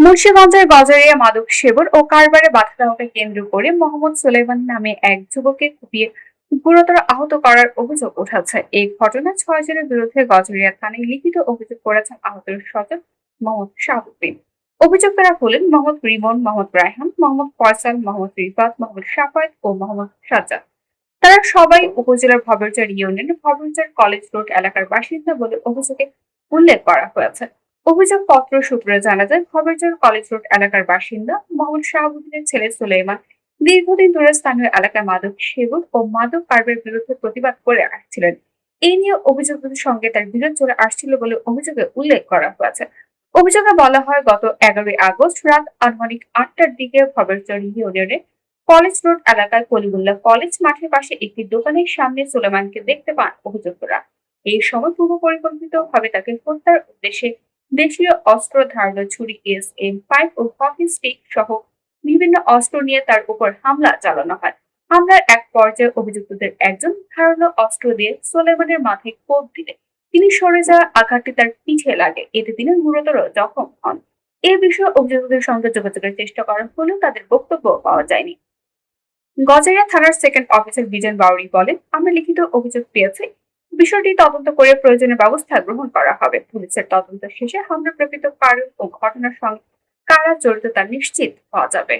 মুন্সিগঞ্জের গজারিয়া মাদক সেবন ও কারবারে বাধা দেওয়াকে কেন্দ্র করে মোহাম্মদ সুলাইমান নামে এক যুবককে কুপিয়ে গুরুতর আহত করার অভিযোগ উঠেছে। এই ঘটনায় ৬ জনের বিরুদ্ধে গজারিয়া থানায় লিখিত অভিযোগ করেছেন আহতের স্বজন মোহাম্মদ শাহাবুদ্দিন। অভিযুক্তরা হলেন মোহাম্মদ রিমন, মোহাম্মদ রায়হান, মোহাম্মদ ফয়সাল, মোহাম্মদ রিফাত, মোহাম্মদ সাফায়েত ও মোহাম্মদ সাজ্জাদ। তারা সবাই উপজেলার ভবেরচর ইউনিয়নের ভবেরচর কলেজ রোড এলাকার বাসিন্দা বলে অভিযোগে উল্লেখ করা হয়েছে। অভিযোগপত্র সূত্রে জানা যায়, ভবেরচর কলেজ রোড এলাকার বাসিন্দা মোহাম্মদ শাহাবুদ্দিনের ছেলে সুলাইমান দীর্ঘদিন ধরে স্থানীয় এলাকায় মাদক সেবন ও মাদক কারবারের বিরুদ্ধে প্রতিবাদ করে আসছিলেন। এই নিয়ে অভিযুক্তদের সঙ্গে তার বিরোধ চলে আসছিল বলে অভিযোগে উল্লেখ করা হয়েছে। অভিযোগে বলা হয়, গত ১১ই আগস্ট রাত আনুমানিক ৮টার দিকে ভবেরচর ইউনিয়নের কলেজ রোড এলাকায় কলিমুল্লাহ কলেজ মাঠের পাশে একটি দোকানের সামনে সুলেমানকে দেখতে পান অভিযুক্তরা। এই সময় পূর্ব পরিকল্পিতভাবে তাকে হত্যার উদ্দেশ্যে দেশীয় অস্ত্র, ধারালো ছুরি, এম5 ও হকি স্টিক সহ বিভিন্ন অস্ত্র নিয়ে তার উপর হামলা চালানো হয়। হামলার এক পর্যায়ে অভিযুক্তদের একজন ধারালো অস্ত্র দিয়ে সুলেমানের মাথায় কোপ দিলে তিনি সরে যাওয়া আঘাতটি তার পিঠে লাগে, এতে তিনি গুরুতর জখম হন। এ বিষয়ে অভিযুক্তদের সঙ্গে যোগাযোগের চেষ্টা করা হলেও তাদের বক্তব্য পাওয়া যায়নি। গজারিয়া থানার সেকেন্ড অফিসার বিজন বাউরি বলেন, আমরা লিখিত অভিযোগ পেয়েছি, বিষয়টি তদন্ত করে প্রয়োজনীয় ব্যবস্থা গ্রহণ করা হবে। পুলিশের তদন্ত শেষে হামলার প্রকৃত কারণ ও ঘটনার সঙ্গে কারা জড়িত তা নিশ্চিত হওয়া যাবে।